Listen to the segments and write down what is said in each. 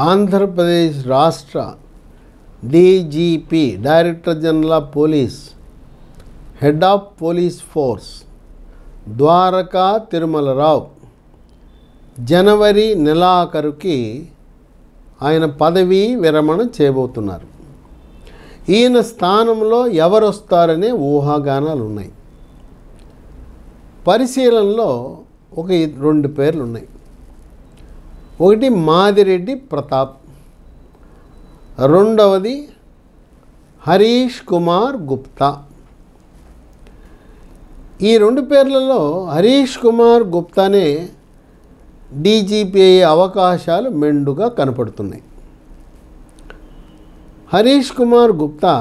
ఆంధ్రప్రదేశ్ రాష్ట్ర DGP director general of police head of police force Dwaraka Tirumala Rao జనవరి నెలాఖరుకి ఆయన పదవీ విరమణ చేయబోతున్నారు. ఈయన స్థానంలో ఎవరు వస్తారనే ఊహాగానాలు ఉన్నాయి. పరిశీలనలో ఒక 2 పేర్లు ఉన్నాయి. ఒకటి మాదిరెడ్డి ప్రతాప్, రెండవది హరీష్ కుమార్ గుప్తా. ఈ 2 పేర్లలో హరీష్ కుమార్ గుప్తానే డీజీపీ అయ్యే అవకాశాలు మెండుగా కనపడుతున్నాయి. హరీష్ కుమార్ గుప్తా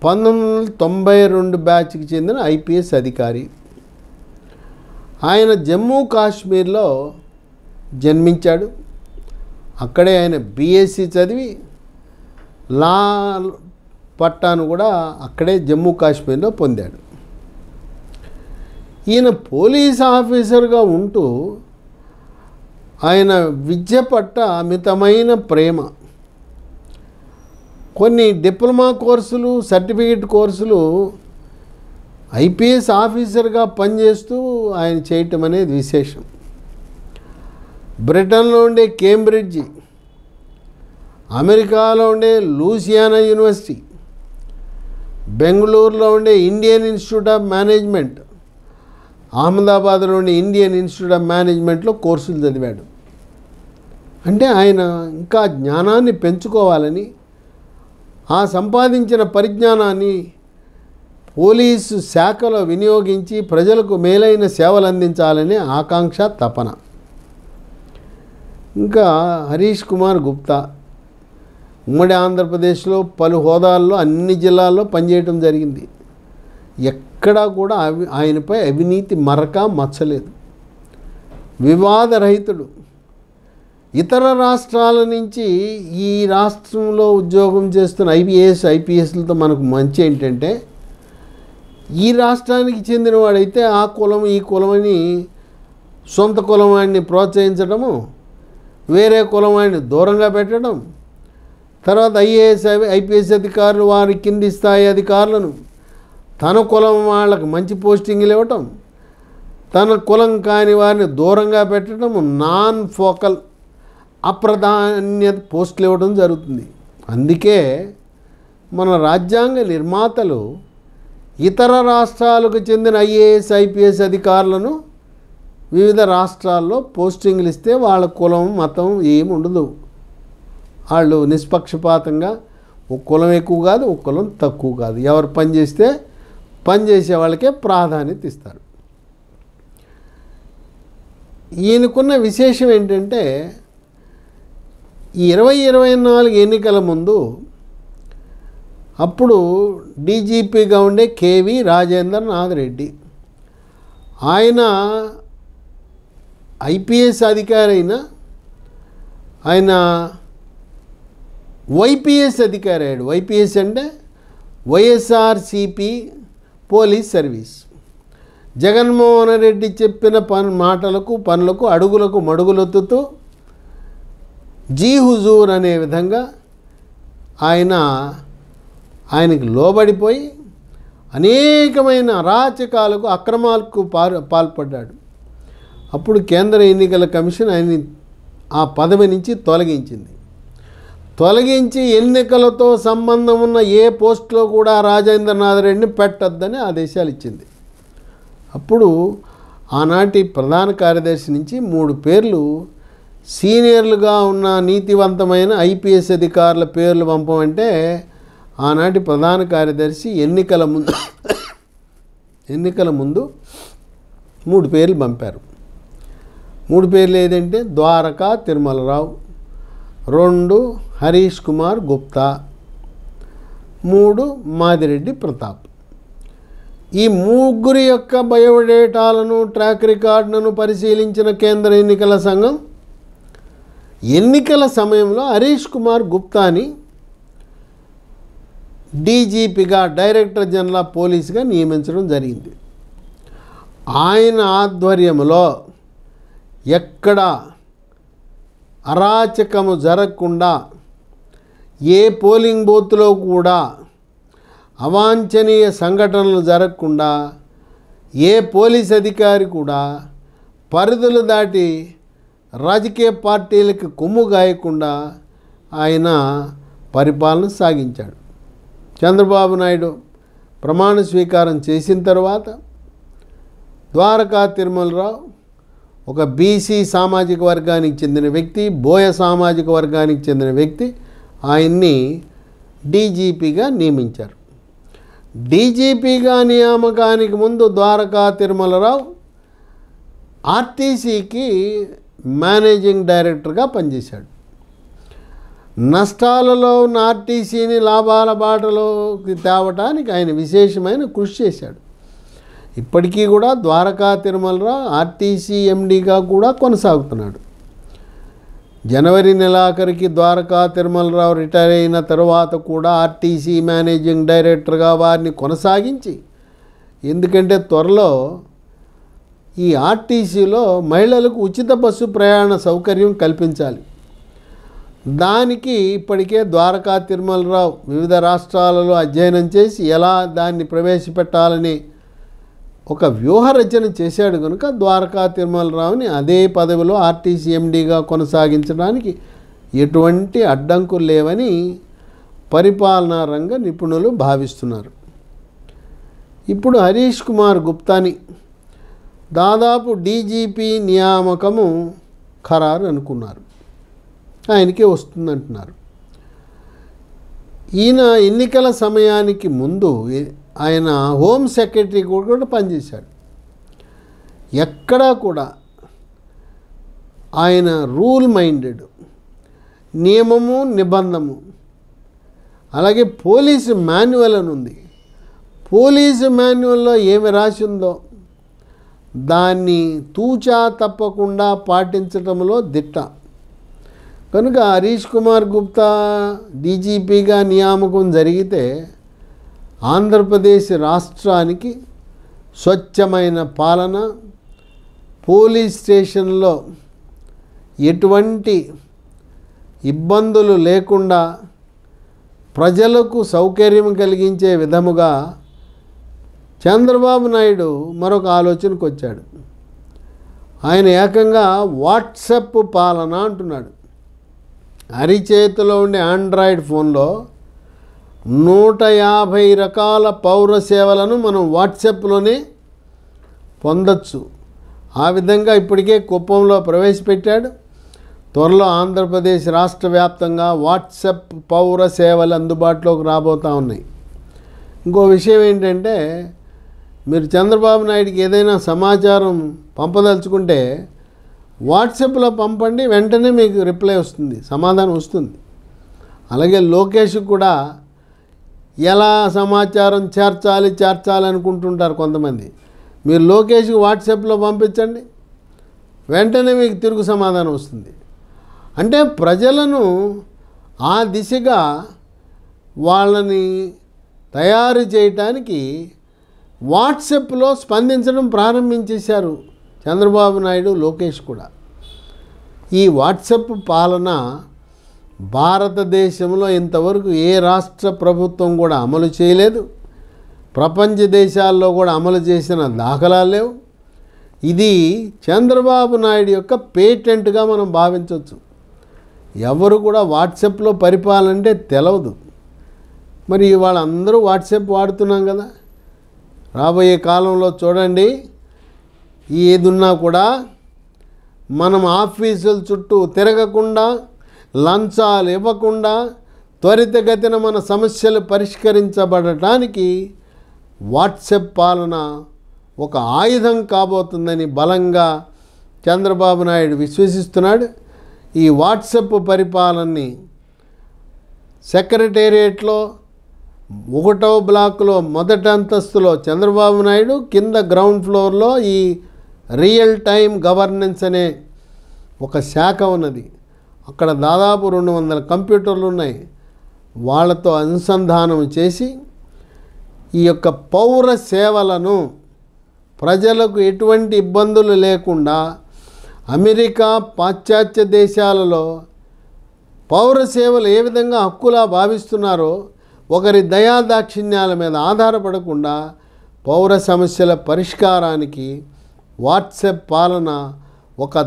1992 బ్యాచ్కి చెందిన ఐపీఎస్ అధికారి. ఆయన జమ్మూ కాశ్మీర్లో జన్మించాడు. అక్కడే ఆయన బీఎస్సీ చదివి లా పట్టాను కూడా అక్కడే జమ్మూ కాశ్మీర్లో పొందాడు. ఈయన పోలీస్ ఆఫీసర్గా ఉంటూ ఆయన విద్య పట్ల అమితమైన ప్రేమ. కొన్ని డిప్లొమా కోర్సులు, సర్టిఫికేట్ కోర్సులు ఐపీఎస్ ఆఫీసర్గా పనిచేస్తూ ఆయన చేయటం అనేది విశేషం. బ్రిటన్లో ఉండే కేంబ్రిడ్జి, అమెరికాలో ఉండే లూసియానా యూనివర్సిటీ, బెంగళూరులో ఉండే ఇండియన్ ఇన్స్టిట్యూట్ ఆఫ్ మేనేజ్మెంట్, అహ్మదాబాద్లో ఉండే ఇండియన్ ఇన్స్టిట్యూట్ ఆఫ్ మేనేజ్మెంట్లో కోర్సులు చదివాడు. అంటే ఆయన ఇంకా జ్ఞానాన్ని పెంచుకోవాలని, ఆ సంపాదించిన పరిజ్ఞానాన్ని పోలీసు శాఖలో వినియోగించి ప్రజలకు మేలైన సేవలు అందించాలనే ఆకాంక్ష, తపన. ఇంకా హరీష్ కుమార్ గుప్తా ఉమ్మడి ఆంధ్రప్రదేశ్లో పలు హోదాల్లో అన్ని జిల్లాల్లో పనిచేయటం జరిగింది. ఎక్కడా కూడా ఆయనపై అవినీతి మరక మచ్చలేదు. వివాదరహితుడు. ఇతర రాష్ట్రాల నుంచి ఈ రాష్ట్రంలో ఉద్యోగం చేస్తున్న ఐపీఎస్లతో మనకు మంచి ఏంటంటే, ఈ రాష్ట్రానికి చెందినవాడైతే ఆ కులం ఈ కులమని సొంత కులవాడిని ప్రోత్సహించడము, వేరే కులవాడిని దూరంగా పెట్టడం, తర్వాత ఐపీఎస్ అధికారులు వారి కింది స్థాయి అధికారులను తన కులం వాళ్ళకి మంచి పోస్టింగ్లు ఇవ్వటం, తన కులం కాని వారిని దూరంగా పెట్టడం, నాన్ ఫోకల్ అప్రాధాన్యత పోస్టులు ఇవ్వడం జరుగుతుంది. అందుకే మన రాజ్యాంగ నిర్మాతలు ఇతర రాష్ట్రాలకు చెందిన ఐపీఎస్ అధికారులను వివిధ రాష్ట్రాల్లో పోస్టింగ్లు ఇస్తే వాళ్ళ కులం మతం ఏమి ఉండదు. వాళ్ళు నిష్పక్షపాతంగా ఒక కులం ఎక్కువ కాదు, ఒక కులం తక్కువ కాదు. ఎవరు పనిచేసే వాళ్ళకే ప్రాధాన్యత ఇస్తారు. ఈయనకున్న విశేషం ఏంటంటే, ఈ 2024 ఎన్నికల ముందు అప్పుడు డీజీపీగా ఉండే కేవీ రాజేంద్రనాథ్ రెడ్డి, ఆయన ఐపీఎస్ అధికారి అయినా ఆయన వైపీఎస్ అధికారి అయ్యాడు. వైపీఎస్ అంటే వైఎస్ఆర్సీపీ పోలీస్ సర్వీస్. జగన్మోహన్ రెడ్డి చెప్పిన మాటలకు పనులకు అడుగులకు మడుగులొత్తుతూ జీ హుజూర్ అనే విధంగా ఆయనకి లోబడిపోయి అనేకమైన అరాచకాలకు, అక్రమాలకు పాల్పడ్డాడు. అప్పుడు కేంద్ర ఎన్నికల కమిషన్ ఆయన్ని ఆ పదవి నుంచి తొలగించి ఎన్నికలతో సంబంధం ఉన్న ఏ పోస్టులో కూడా రాజేంద్రనాథ్ రెడ్డిని పెట్టొద్దని ఆదేశాలు ఇచ్చింది. అప్పుడు ఆనాటి ప్రధాన కార్యదర్శి నుంచి 3 పేర్లు సీనియర్లుగా ఉన్న నీతివంతమైన ఐపీఎస్ అధికారుల పేర్లు పంపమంటే ఆనాటి ప్రధాన కార్యదర్శి ఎన్నికల ముందు 3 పేర్లు పంపారు. 3 పేర్లు ఏదంటే ద్వారకా తిరుమలరావు, 2 హరీష్ కుమార్ గుప్తా, 3 మాదిరెడ్డి ప్రతాప్. ఈ 3 యొక్క బయోడేటాలను, ట్రాక్ రికార్డులను పరిశీలించిన కేంద్ర ఎన్నికల సంఘం ఎన్నికల సమయంలో హరీష్ కుమార్ గుప్తాని డీజీపీగా, డైరెక్టర్ జనరల్ ఆఫ్ పోలీస్గా నియమించడం జరిగింది. ఆయన ఆధ్వర్యంలో ఎక్కడ అరాచకము జరగకుండా, ఏ పోలింగ్ బూత్లో కూడా అవాంఛనీయ సంఘటనలు జరగకుండా, ఏ పోలీస్ అధికారి కూడా పరిధులు దాటి రాజకీయ పార్టీలకు కొమ్ము గాయకుండా ఆయన పరిపాలన సాగించాడు. చంద్రబాబు నాయుడు ప్రమాణ స్వీకారం చేసిన తర్వాత ద్వారకా తిరుమలరావు ఒక బీసీ సామాజిక వర్గానికి చెందిన వ్యక్తి, బోయ సామాజిక వర్గానికి చెందిన వ్యక్తి, ఆయన్ని డీజీపీగా నియమించారు. డీజీపీగా నియామకానికి ముందు ద్వారకా తిరుమలరావు ఆర్టీసీకి మేనేజింగ్ డైరెక్టర్గా పనిచేశాడు. నష్టాలలో ఉన్న ఆర్టీసీని లాభాల బాటలోకి తేవటానికి ఆయన విశేషమైన కృషి చేశాడు. ఇప్పటికీ కూడా ద్వారకా తిరుమలరావు ఆర్టీసీ ఎండీగా కూడా కొనసాగుతున్నాడు. జనవరి నెలాఖరికి ద్వారకా తిరుమలరావు రిటైర్ అయిన తర్వాత కూడా ఆర్టీసీ మేనేజింగ్ డైరెక్టర్గా వారిని కొనసాగించి, ఎందుకంటే త్వరలో ఈ ఆర్టీసీలో మహిళలకు ఉచిత బస్సు ప్రయాణ సౌకర్యం కల్పించాలి. దానికి ఇప్పటికే ద్వారకా తిరుమలరావు వివిధ రాష్ట్రాలలో అధ్యయనం చేసి ఎలా దాన్ని ప్రవేశపెట్టాలని ఒక వ్యూహ రచన చేశాడు. కనుక ద్వారకా తిరుమలరావుని అదే పదవిలో ఆర్టీసీ ఎండీగా కొనసాగించడానికి ఎటువంటి అడ్డంకులు లేవని పరిపాలనా రంగ నిపుణులు భావిస్తున్నారు. ఇప్పుడు హరీష్ కుమార్ గుప్తాని దాదాపు డీజీపీ నియామకము ఖరారు అనుకున్నారు, ఆయనకే వస్తుందంటున్నారు. ఈయన ఎన్నికల సమయానికి ముందు ఆయన హోమ్ సెక్రటరీ కూడా పనిచేశాడు. ఎక్కడా కూడా ఆయన రూల్ మైండెడ్, నియమము నిబంధము. అలాగే పోలీసు మాన్యువల్ అని ఉంది. పోలీసు మాన్యువల్లో ఏమి రాసి ఉందో దాన్ని తూచా తప్పకుండా పాటించడంలో దిట్ట. కనుక హరీష్ కుమార్ గుప్తా డీజీపీగా నియామకం జరిగితే ఆంధ్రప్రదేశ్ రాష్ట్రానికి స్వచ్ఛమైన పాలన, పోలీస్ స్టేషన్లో ఎటువంటి ఇబ్బందులు లేకుండా ప్రజలకు సౌకర్యం కలిగించే విధముగా చంద్రబాబు నాయుడు మరొక ఆలోచనకు వచ్చాడు. ఆయన ఏకంగా వాట్సప్ పాలన అంటున్నాడు. అరిచేతిలో ఉండే ఆండ్రాయిడ్ ఫోన్లో 150 రకాల పౌర సేవలను మనం వాట్సాప్లోనే పొందొచ్చు. ఆ విధంగా ఇప్పటికే కుప్పంలో ప్రవేశపెట్టాడు. త్వరలో ఆంధ్రప్రదేశ్ రాష్ట్ర వ్యాప్తంగా వాట్సాప్ పౌర సేవలు అందుబాటులోకి రాబోతూ ఉన్నాయి. ఇంకో విషయం ఏంటంటే, మీరు చంద్రబాబు నాయుడికి ఏదైనా సమాచారం పంపదలుచుకుంటే వాట్సాప్లో పంపండి, వెంటనే మీకు రిప్లై వస్తుంది, సమాధానం వస్తుంది. అలాగే లోకేష్ కూడా ఎలా సమాచారం చేర్చాలి అనుకుంటుంటారు కొంతమంది. మీరు లోకేష్కి వాట్సాప్లో పంపించండి, వెంటనే మీకు తిరుగు సమాధానం వస్తుంది. అంటే ప్రజలను ఆ దిశగా వాళ్ళని తయారు చేయటానికి వాట్సాప్లో స్పందించడం ప్రారంభించేశారు చంద్రబాబు నాయుడు, లోకేష్ కూడా. ఈ వాట్సాప్ పాలన భారతదేశంలో ఇంతవరకు ఏ రాష్ట్ర ప్రభుత్వం కూడా అమలు చేయలేదు. ప్రపంచ దేశాల్లో కూడా అమలు చేసిన దాఖలాలు లేవు. ఇది చంద్రబాబు నాయుడు యొక్క పేటెంట్గా మనం భావించవచ్చు. ఎవరు కూడా వాట్సాప్లో పరిపాలన అంటే తెలవదు. మరి వాళ్ళందరూ వాట్సాప్ వాడుతున్నాం కదా. రాబోయే కాలంలో చూడండి, ఏదున్నా కూడా మనం ఆఫీసుల చుట్టూ తిరగకుండా, లంచాలు ఇవ్వకుండా త్వరితగతిన మన సమస్యలు పరిష్కరించబడటానికి వాట్సాప్ పాలన ఒక ఆయుధం కాబోతుందని బలంగా చంద్రబాబు నాయుడు విశ్వసిస్తున్నాడు. ఈ వాట్సాప్ పరిపాలనని సెక్రటేరియట్లో 1వ బ్లాక్లో మొదటి అంతస్తులో చంద్రబాబు నాయుడు, కింద గ్రౌండ్ ఫ్లోర్లో ఈ రియల్ టైం గవర్నెన్స్ అనే ఒక శాఖ ఉన్నది. అక్కడ దాదాపు 200 కంప్యూటర్లు ఉన్నాయి. వాళ్ళతో అనుసంధానం చేసి ఈ యొక్క పౌర సేవలను ప్రజలకు ఎటువంటి ఇబ్బందులు లేకుండా అమెరికా పాశ్చాత్య దేశాలలో పౌర సేవలు ఏ విధంగా హక్కులా భావిస్తున్నారో ఒకరి దయాదాక్షిణ్యాల మీద ఆధారపడకుండా పౌర సమస్యల పరిష్కారానికి వాట్సాప్ పాలన ఒక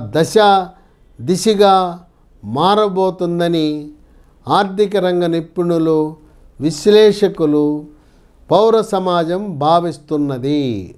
దిశగా మారబోతుందని ఆర్థిక రంగ నిపుణులు, విశ్లేషకులు, పౌర సమాజం భావిస్తున్నది.